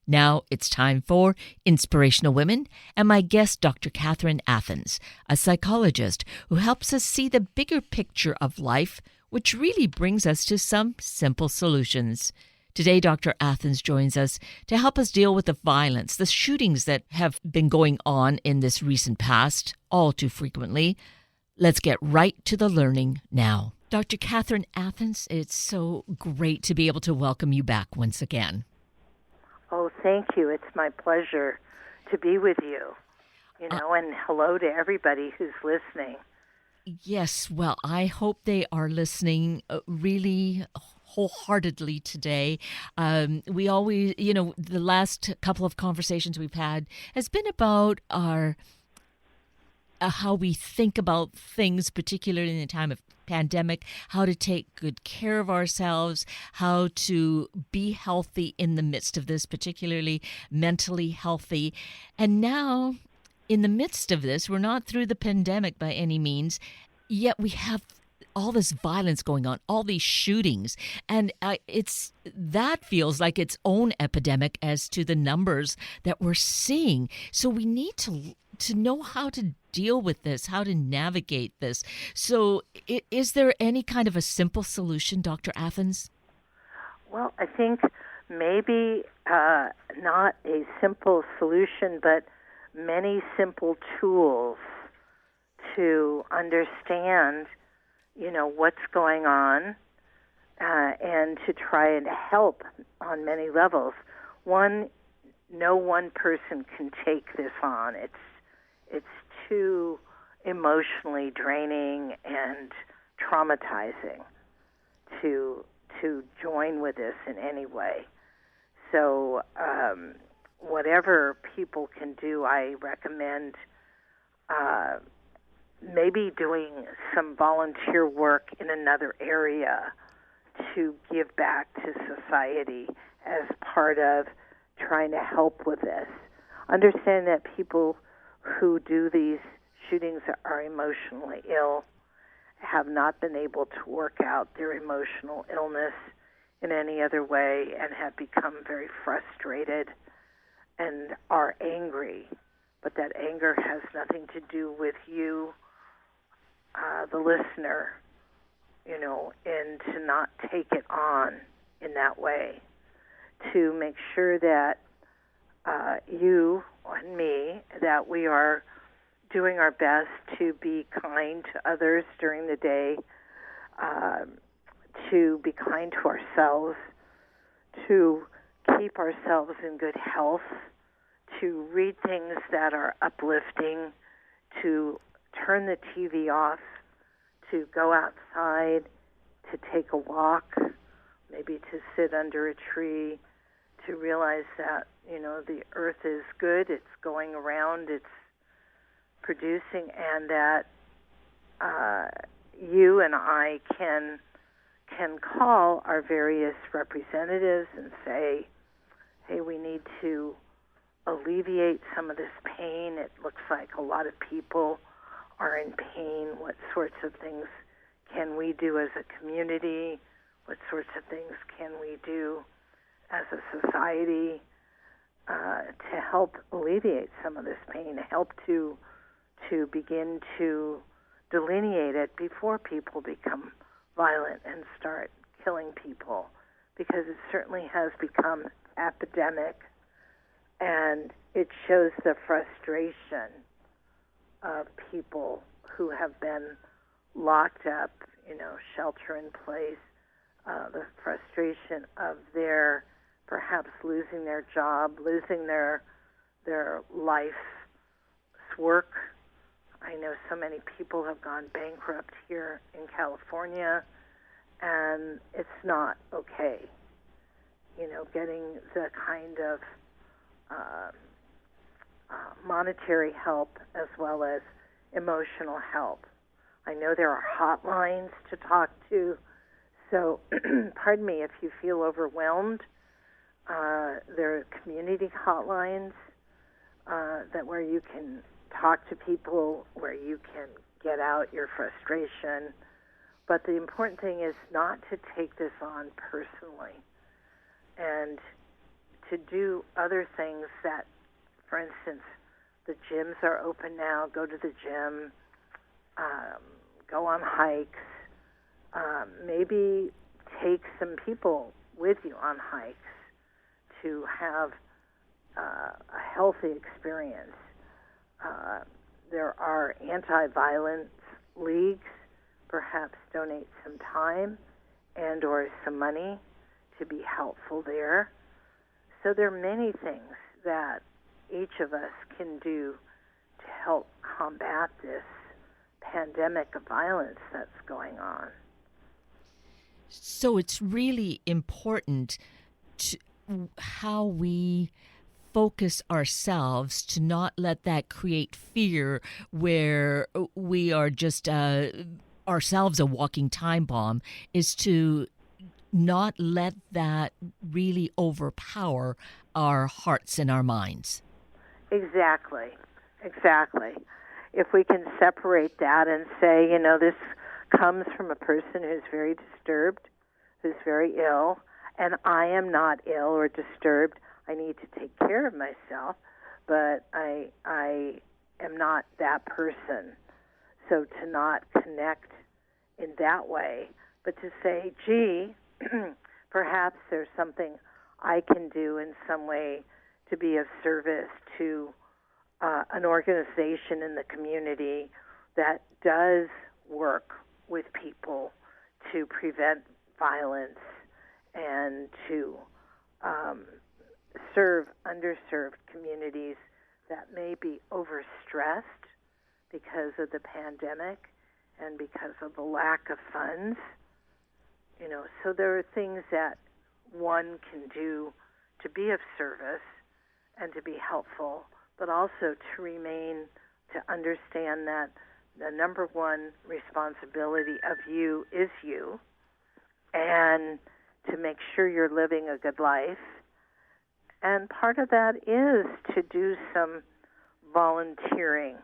Now it's time for Inspirational Women and my guest, Dr. Catherine Athans, a psychologist who helps us see the bigger picture of life, which really brings us to some simple solutions. Today, Dr. Athans joins us to help us deal with the violence, the shootings that have been going on in this recent past, all too frequently. Let's get right to the learning now. Dr. Catherine Athans, it's so great to be able to welcome you back once again. Oh, thank you. It's my pleasure to be with you, and hello to everybody who's listening. Yes, well, I hope they are listening really wholeheartedly today. We always, the last couple of conversations we've had has been about our how we think about things, particularly in the time of pandemic, how to take good care of ourselves, how to be healthy in the midst of this, particularly mentally healthy. And now, in the midst of this, we're not through the pandemic by any means, yet we have all this violence going on, all these shootings, and that feels like its own epidemic as to the numbers that we're seeing. So we need to know how to deal with this, how to navigate this. So is there any kind of a simple solution, Dr. Athans? Well, I think maybe not a simple solution, but many simple tools to understand, what's going on and to try and help on many levels. One, no one person can take this on. It's too emotionally draining and traumatizing to join with this in any way. So whatever people can do, I recommend maybe doing some volunteer work in another area to give back to society as part of trying to help with this. Understand that people who do these shootings are emotionally ill, have not been able to work out their emotional illness in any other way, and have become very frustrated and are angry. But that anger has nothing to do with you, the listener, and to not take it on in that way. To make sure that you and me, that we are doing our best to be kind to others during the day, to be kind to ourselves, to keep ourselves in good health, to read things that are uplifting, to turn the TV off, to go outside, to take a walk, maybe to sit under a tree, to realize that, the earth is good, it's going around, it's producing, and that you and I can call our various representatives and say, hey, we need to alleviate some of this pain. It looks like a lot of people are in pain. What sorts of things can we do as a community? What sorts of things can we do as a society to help alleviate some of this pain, to help to begin to delineate it before people become violent and start killing people, because it certainly has become epidemic, and it shows the frustration of people who have been locked up, shelter in place, the frustration of their perhaps losing their job, losing their life's work. I know so many people have gone bankrupt here in California, and it's not okay. Getting the kind of monetary help as well as emotional help. I know there are hotlines to talk to, so pardon me if you feel overwhelmed. There are community hotlines that where you can talk to people, where you can get out your frustration. But the important thing is not to take this on personally, and to do other things that, for instance, the gyms are open now. Go to the gym, go on hikes, maybe take some people with you on hikes to have a healthy experience. There are anti-violence leagues. Perhaps donate some time and or some money to be helpful there. So there are many things that each of us can do to help combat this pandemic of violence that's going on. So it's really important to how we focus ourselves to not let that create fear where we are just ourselves a walking time bomb, is to not let that really overpower our hearts and our minds. Exactly. If we can separate that and say, this comes from a person who's very disturbed, who's very ill, and I am not ill or disturbed. I need to take care of myself, but I am not that person. So to not connect in that way, but to say, gee, perhaps there's something I can do in some way to be of service to an organization in the community that does work with people to prevent violence and to serve underserved communities that may be overstressed because of the pandemic and because of the lack of funds. So there are things that one can do to be of service and to be helpful, but also to understand that the number one responsibility of you is you, and to make sure you're living a good life. And part of that is to do some volunteering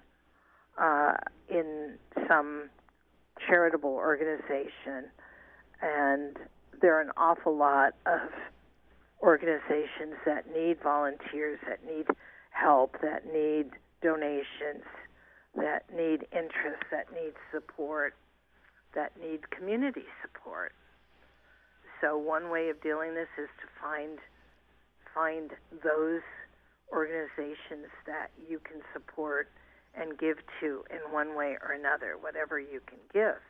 in some charitable organization. And there are an awful lot of organizations that need volunteers, that need help, that need donations, that need interest, that need support, that need community support. So one way of dealing this is to find those organizations that you can support and give to in one way or another, whatever you can give.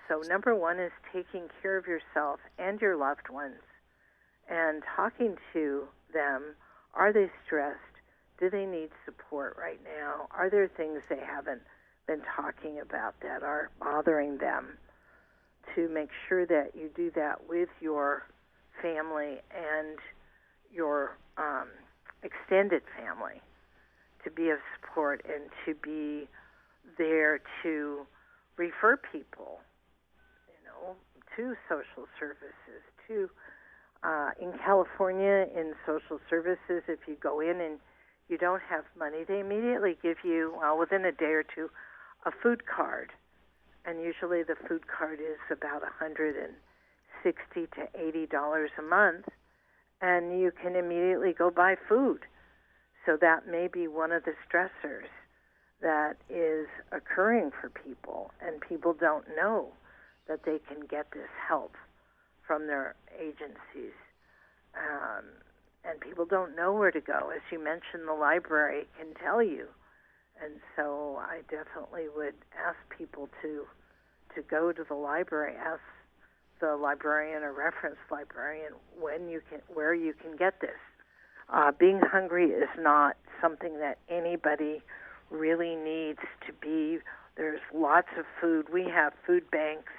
So number one is taking care of yourself and your loved ones and talking to them. Are they stressed? Do they need support right now? Are there things they haven't been talking about that are bothering them? To make sure that you do that with your family and your extended family, to be of support and to be there to refer people, to social services, in California, in social services, if you go in and you don't have money, they immediately give you, within a day or two, a food card. And usually the food card is about $160 to $80 a month, and you can immediately go buy food. So that may be one of the stressors that is occurring for people, and people don't know that they can get this help from their agencies. And people don't know where to go. As you mentioned, the library can tell you. And so I definitely would ask people to go to the library, ask the librarian or reference librarian where you can get this. Being hungry is not something that anybody really needs to be. There's lots of food. We have food banks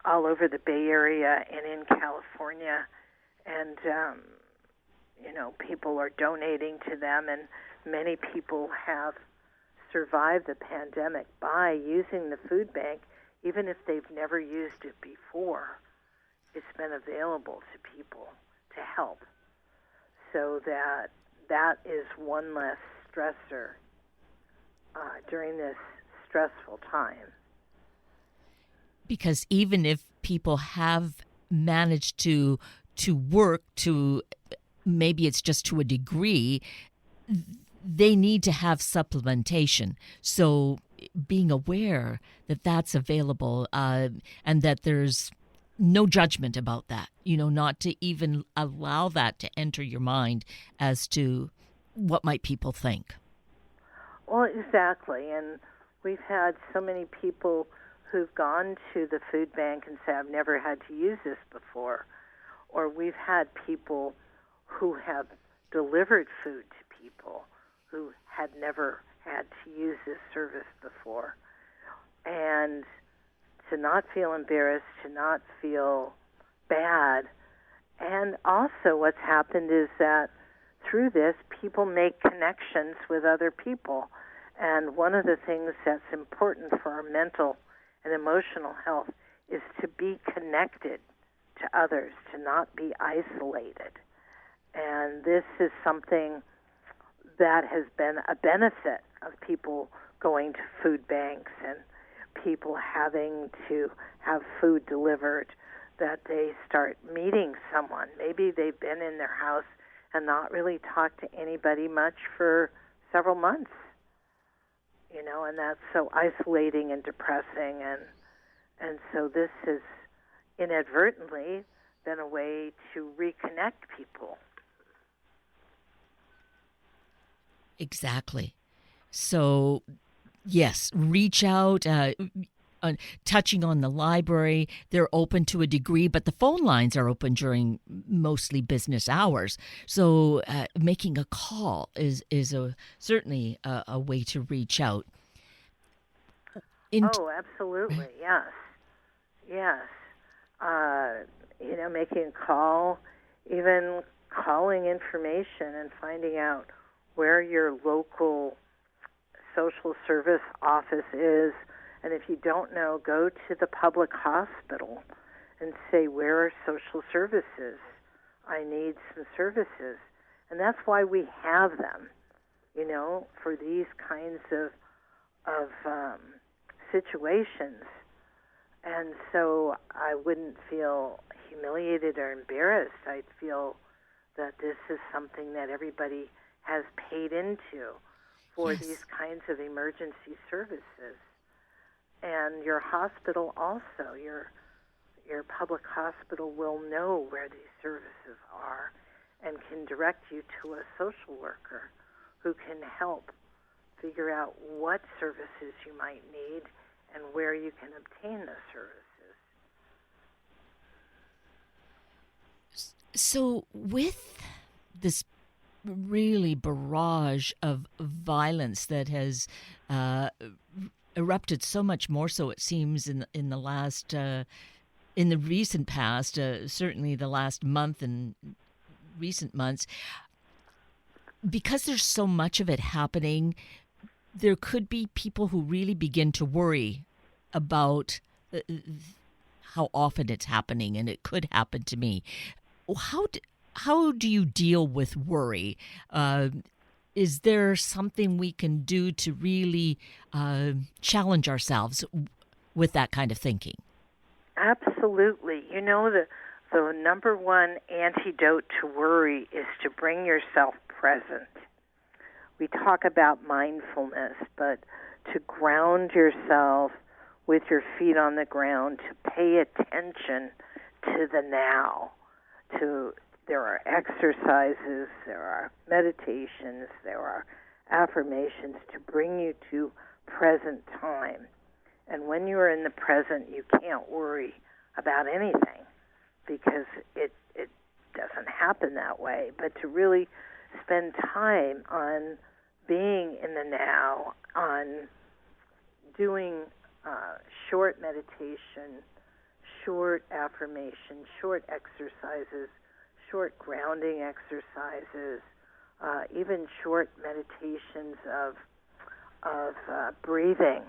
all over the Bay Area and in California, and people are donating to them, and many people have survived the pandemic by using the food bank, even if they've never used it before. It's been available to people to help, so that is one less stressor during this stressful time. Because even if people have managed to to work to, maybe it's just to a degree, they need to have supplementation. So being aware that that's available, and that there's no judgment about that, not to even allow that to enter your mind as to what might people think. Well, exactly. And we've had so many people who've gone to the food bank and say, I've never had to use this before. Or we've had people who have delivered food to people who had never had to use this service before. And to not feel embarrassed, to not feel bad. And also what's happened is that through this, people make connections with other people. And one of the things that's important for our mental and emotional health is to be connected to others, to not be isolated. And this is something that has been a benefit of people going to food banks and people having to have food delivered, that they start meeting someone. Maybe they've been in their house and not really talked to anybody much for several months, and that's so isolating and depressing. And so this has inadvertently been a way to reconnect people. Exactly. So, yes, reach out. Touching on the library, they're open to a degree, but the phone lines are open during mostly business hours. So making a call is certainly a way to reach out. Absolutely, yes. Yes. Making a call, even calling information and finding out where your local social service office is. And if you don't know, go to the public hospital and say, where are social services? I need some services. And that's why we have them, for these kinds of situations. And so I wouldn't feel humiliated or embarrassed. I'd feel that this is something that everybody has paid into for these kinds of emergency services. And your hospital also, your public hospital will know where these services are and can direct you to a social worker who can help figure out what services you might need and where you can obtain the services. So with this really barrage of violence that has erupted, so much more so it seems in the last in the recent past, certainly the last month and recent months, because there's so much of it happening, there could be people who really begin to worry about how often it's happening, and it could happen to me. How do you deal with worry? Is there something we can do to really challenge ourselves with that kind of thinking? Absolutely. The number one antidote to worry is to bring yourself present. We talk about mindfulness, but to ground yourself with your feet on the ground, to pay attention to the now. There are exercises, there are meditations, there are affirmations to bring you to present time. And when you are in the present, you can't worry about anything because it doesn't happen that way. But to really spend time on being in the now, on doing short meditation, short affirmation, short exercises, short grounding exercises, even short meditations of breathing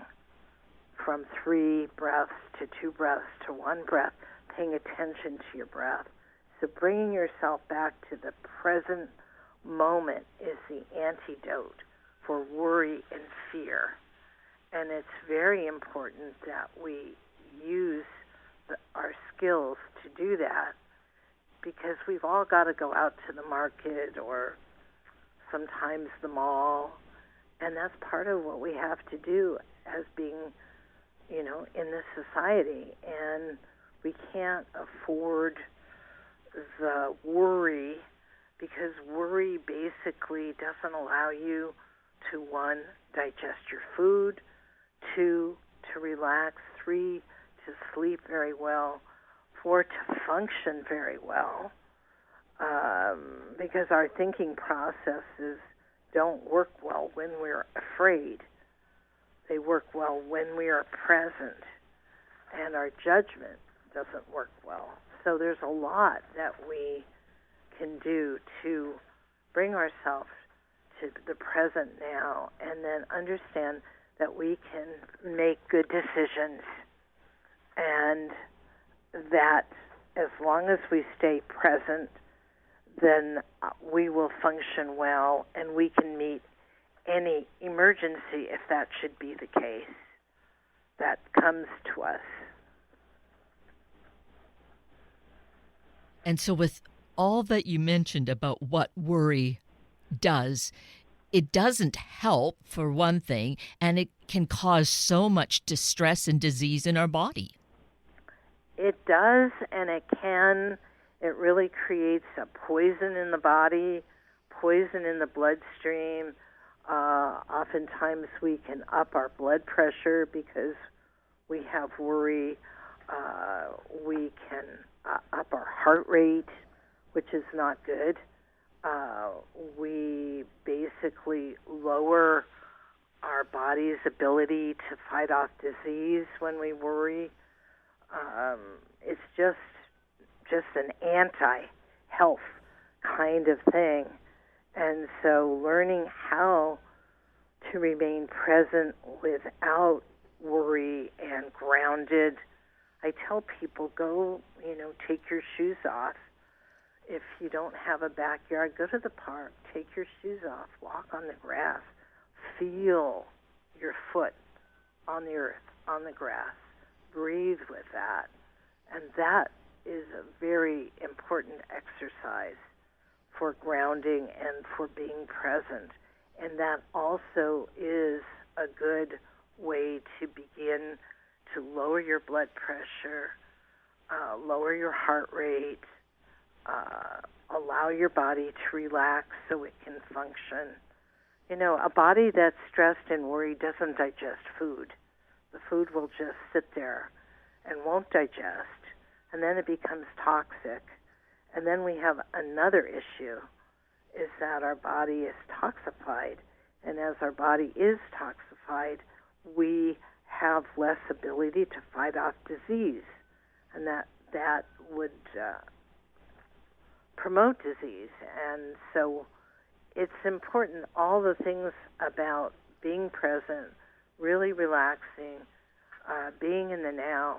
from 3 breaths to 2 breaths to 1 breath, paying attention to your breath. So bringing yourself back to the present moment is the antidote for worry and fear. And it's very important that we use our skills to do that. because we've all got to go out to the market or sometimes the mall, and that's part of what we have to do as being, in this society. And we can't afford the worry, because worry basically doesn't allow you to, one, digest your food, two, to relax, three, to sleep very well, four, to function very well, because our thinking processes don't work well when we're afraid. They work well when we are present, and our judgment doesn't work well. So there's a lot that we can do to bring ourselves to the present now, and then understand that we can make good decisions, and that as long as we stay present, then we will function well, and we can meet any emergency, if that should be the case, that comes to us. And so, with all that you mentioned about what worry does, it doesn't help, for one thing, and it can cause so much distress and disease in our body. It does, and it can. It really creates a poison in the body, poison in the bloodstream. Oftentimes we can up our blood pressure because we have worry. We can up our heart rate, which is not good. We basically lower our body's ability to fight off disease when we worry. It's just an anti-health kind of thing. And so learning how to remain present without worry and grounded. I tell people, go, take your shoes off. If you don't have a backyard, go to the park, take your shoes off, walk on the grass, feel your foot on the earth, on the grass, breathe with that. And that is a very important exercise for grounding and for being present. And that also is a good way to begin to lower your blood pressure, lower your heart rate, allow your body to relax so it can function. A body that's stressed and worried doesn't digest food. The food will just sit there and won't digest, and then it becomes toxic. And then we have another issue, is that our body is toxified. And as our body is toxified, we have less ability to fight off disease. And that would promote disease. And so it's important, all the things about being present, really relaxing, being in the now,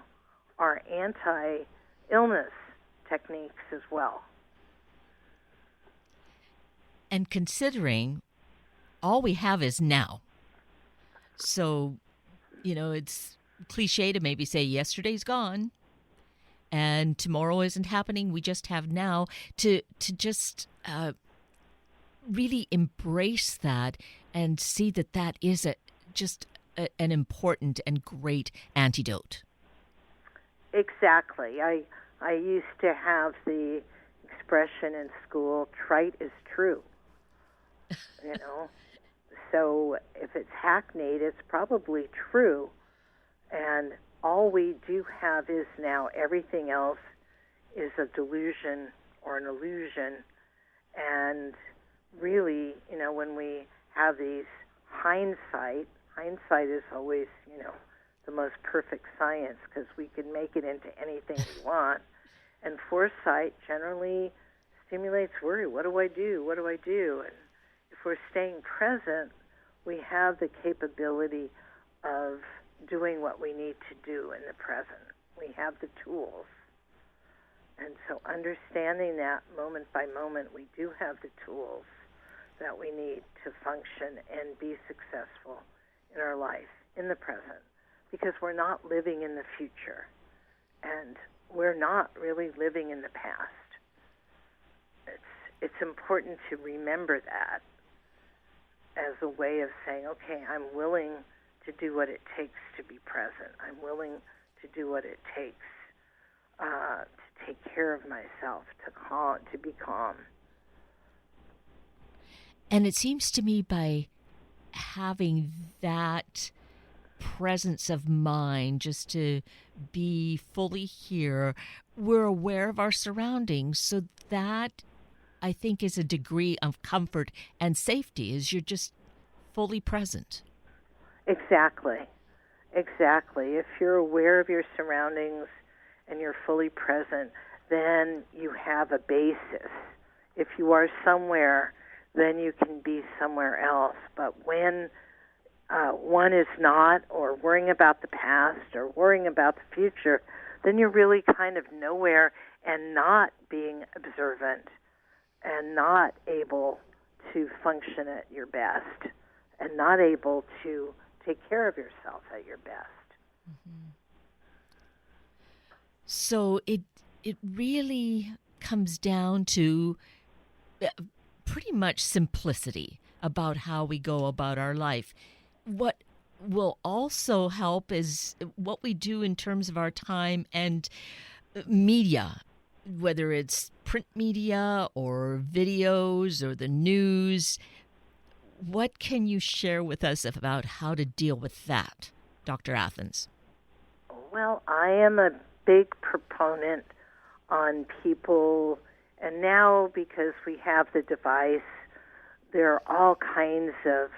are anti-illness techniques as well. And considering all we have is now. So, it's cliche to maybe say yesterday's gone and tomorrow isn't happening. We just have now to just really embrace that and see that is an important and great antidote. Exactly. I used to have the expression in school, trite is true. So if it's hackneyed, it's probably true. And all we do have is now. Everything else is a delusion or an illusion. And really, when we have these hindsight is always, the most perfect science, because we can make it into anything we want. And foresight generally stimulates worry. What do I do? What do I do? And if we're staying present, we have the capability of doing what we need to do in the present. We have the tools. And so understanding that moment by moment, we do have the tools that we need to function and be successful in our life, in the present, because we're not living in the future, and we're not really living in the past. it's important to remember that as a way of saying, okay, I'm willing to do what it takes to be present. I'm willing to do what it takes to take care of myself, to be calm. And it seems to me by having that presence of mind, just to be fully here, we're aware of our surroundings. So that, I think, is a degree of comfort and safety, is you're just fully present. Exactly. Exactly. If you're aware of your surroundings and you're fully present, then you have a basis. If you are somewhere, then you can be somewhere else. But when one is not, or worrying about the past, or worrying about the future, then you're really kind of nowhere and not being observant and not able to function at your best and not able to take care of yourself at your best. Mm-hmm. So it really comes down to pretty much simplicity about how we go about our life. What will also help is what we do in terms of our time and media, whether it's print media or videos or the news. What can you share with us about how to deal with that, Dr. Athans? Well, I am a big proponent on people, and now because we have the device, there are all kinds of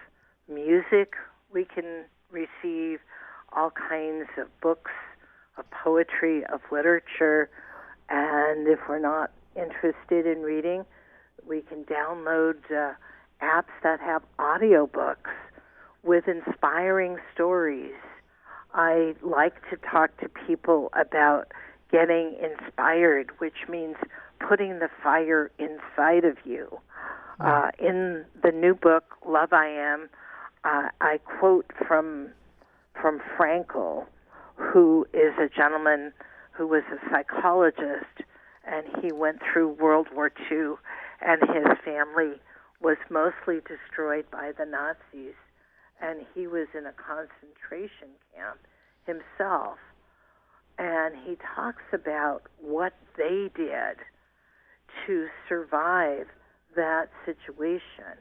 music we can receive, all kinds of books, of poetry, of literature, and if we're not interested in reading, we can download apps that have audiobooks with inspiring stories. I like to talk to people about getting inspired, which means putting the fire inside of you. In the new book, Love I Am, I quote from Frankl, who is a gentleman who was a psychologist, and he went through World War II, and his family was mostly destroyed by the Nazis, and he was in a concentration camp himself. And he talks about what they did to survive that situation.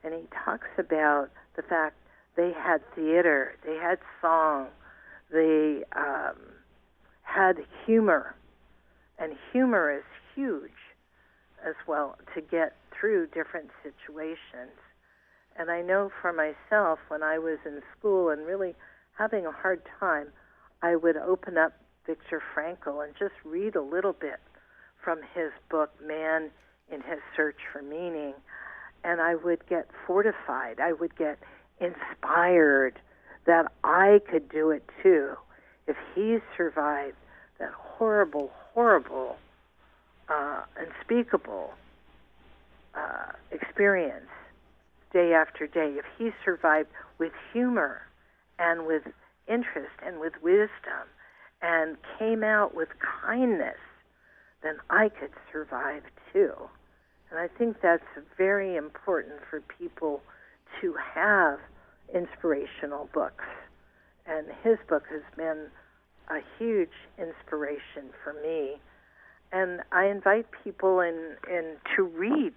And he talks about the fact they had theater, they had song, they had humor. And humor is huge as well to get through different situations. And I know for myself, when I was in school and really having a hard time, I would open up Viktor Frankl and just read a little bit from his book, Man in His Search for Meaning, and I would get fortified. I would get inspired that I could do it too. If he survived that horrible, horrible, unspeakable experience day after day, if he survived with humor and with interest and with wisdom and came out with kindness, then I could survive too. And I think that's very important for people to have inspirational books. And his book has been a huge inspiration for me. And I invite people in to read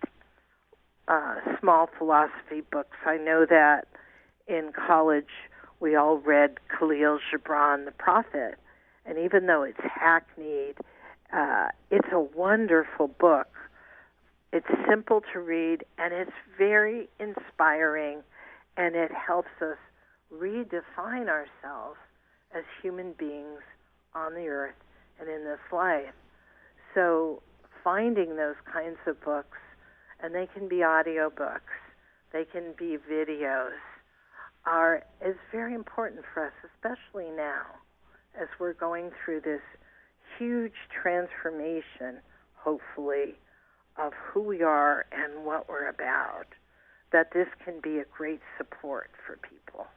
small philosophy books. I know that in college we all read Khalil Gibran, The Prophet, and even though it's hackneyed, it's a wonderful book. It's simple to read, and it's very inspiring, and it helps us redefine ourselves as human beings on the earth and in this life. So finding those kinds of books, and they can be audiobooks, they can be videos, is very important for us, especially now as we're going through this huge transformation, hopefully, of who we are and what we're about, that this can be a great support for people.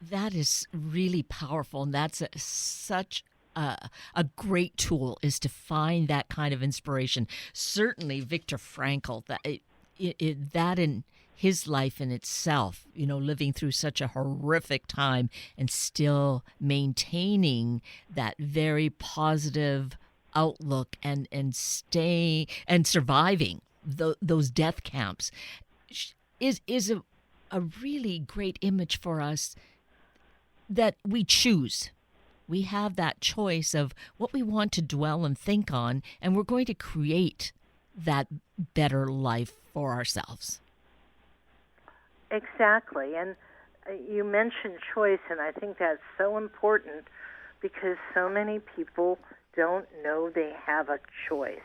That is really powerful, and that's such a great tool is to find that kind of inspiration. Certainly, Viktor Frankl, that in his life in itself, living through such a horrific time and still maintaining that very positive outlook and staying and surviving those death camps is a really great image for us, that we choose. We have that choice of what we want to dwell and think on, and we're going to create that better life for ourselves. Exactly. And you mentioned choice, and I think that's so important because so many people don't know they have a choice.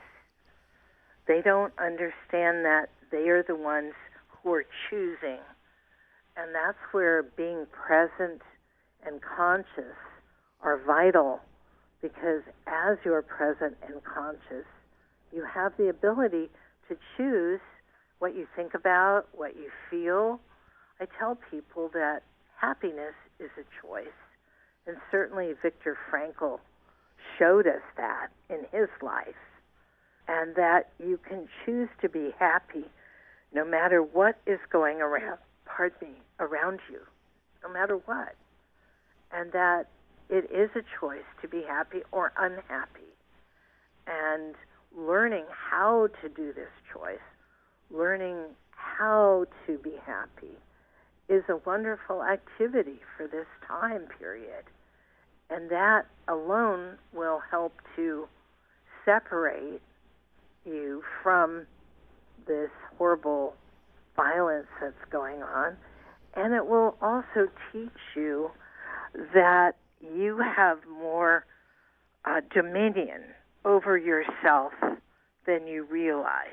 They don't understand that they are the ones who are choosing. And that's where being present and conscious are vital, because as you're present and conscious, you have the ability to choose what you think about, what you feel. I tell people that happiness is a choice, and certainly Viktor Frankl showed us that in his life, and that you can choose to be happy no matter what is going around you, no matter what, and that it is a choice to be happy or unhappy, and learning how to do this choice, learning how to be happy, is a wonderful activity for this time period. And that alone will help to separate you from this horrible violence that's going on. And it will also teach you that you have more dominion over yourself than you realize.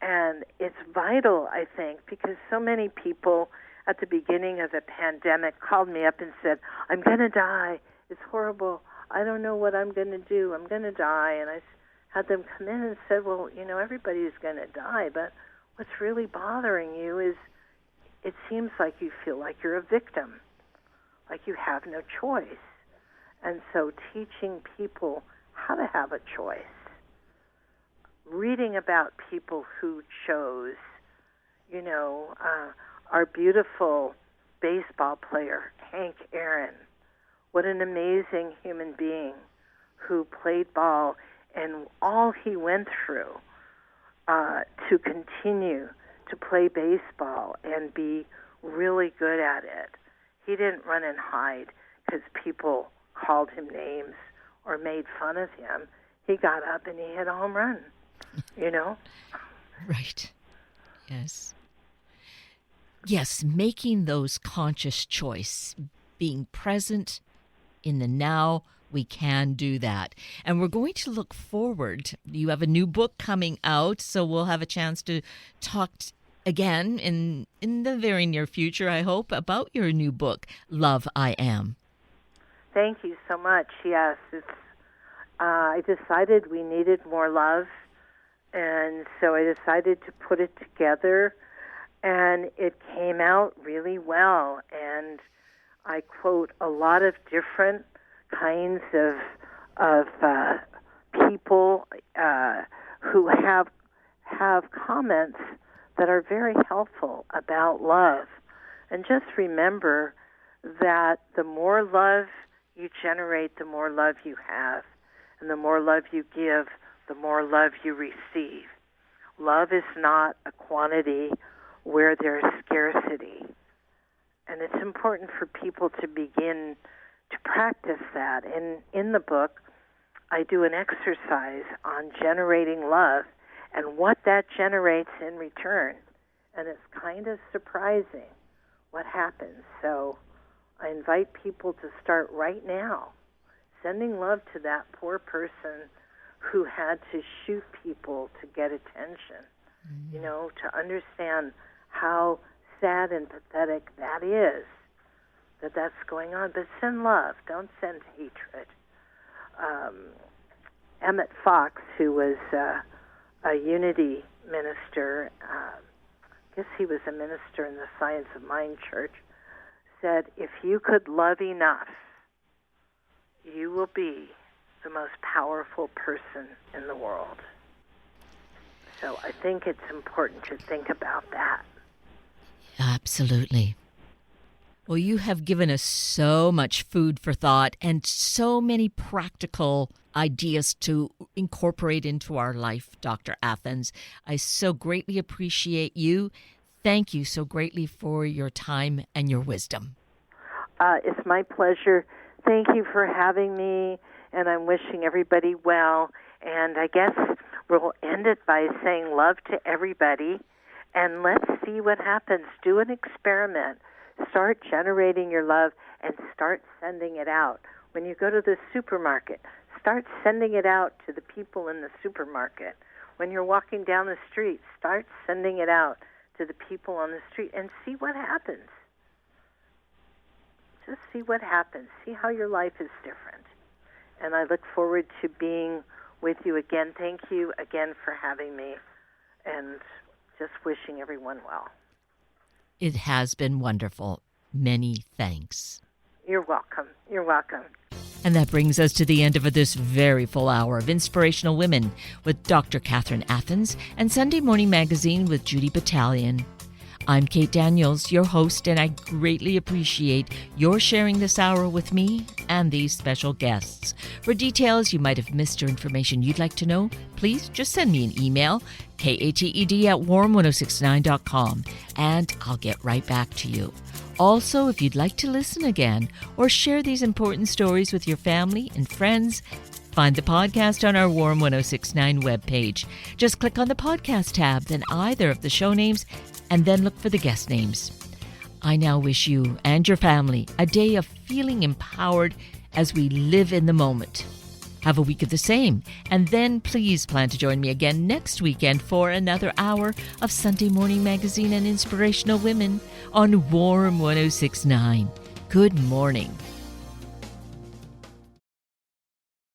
And it's vital, I think, because so many people at the beginning of the pandemic called me up and said, I'm going to die. It's horrible. I don't know what I'm going to do. I'm going to die. And I had them come in and said, well, everybody's going to die, but what's really bothering you is it seems like you feel like you're a victim, like you have no choice. And so teaching people how to have a choice, reading about people who chose, our beautiful baseball player, Hank Aaron. What an amazing human being who played ball, and all he went through to continue to play baseball and be really good at it. He didn't run and hide because people called him names or made fun of him. He got up and he hit a home run, Right. Yes. Yes, making those conscious choice, being present in the now, we can do that. And we're going to look forward. You have a new book coming out, so we'll have a chance to talk again in the very near future, I hope, about your new book, Love I Am. Thank you so much. Yes, I decided we needed more love, and so I decided to put it together, and it came out really well. And I quote a lot of different kinds of people who have comments that are very helpful about love. And just remember that the more love you generate, the more love you have. And the more love you give, the more love you receive. Love is not a quantity where there's scarcity. And it's important for people to begin to practice that. And in the book, I do an exercise on generating love and what that generates in return. And it's kind of surprising what happens. So I invite people to start right now, sending love to that poor person who had to shoot people to get attention, to understand how sad and pathetic that is, that's going on. But send love. Don't send hatred. Emmett Fox, who was a unity minister, I guess he was a minister in the Science of Mind Church, said, if you could love enough you will be the most powerful person in the world. So I think it's important to think about that. Absolutely. Well, you have given us so much food for thought and so many practical ideas to incorporate into our life, Dr. Athans. I so greatly appreciate you. Thank you so greatly for your time and your wisdom. It's my pleasure. Thank you for having me, and I'm wishing everybody well. And I guess we'll end it by saying love to everybody, and let's see what happens. Do an experiment. Start generating your love and start sending it out. When you go to the supermarket, start sending it out to the people in the supermarket. When you're walking down the street, start sending it out to the people on the street and see what happens. Just see what happens. See how your life is different. And I look forward to being with you again. Thank you again for having me, and just wishing everyone well. It has been wonderful. Many thanks. You're welcome. You're welcome. And that brings us to the end of this very full hour of Inspirational Women with Dr. Catherine Athans and Sunday Morning Magazine with Judy Battalion. I'm Kate Daniels, your host, and I greatly appreciate your sharing this hour with me and these special guests. For details you might have missed or information you'd like to know, please just send me an email, kated@warm1069.com, and I'll get right back to you. Also, if you'd like to listen again or share these important stories with your family and friends, find the podcast on our Warm 1069 webpage. Just click on the podcast tab, then either of the show names, and then look for the guest names. I now wish you and your family a day of feeling empowered as we live in the moment. Have a week of the same, and then please plan to join me again next weekend for another hour of Sunday Morning Magazine and Inspirational Women on Warm 1069. Good morning.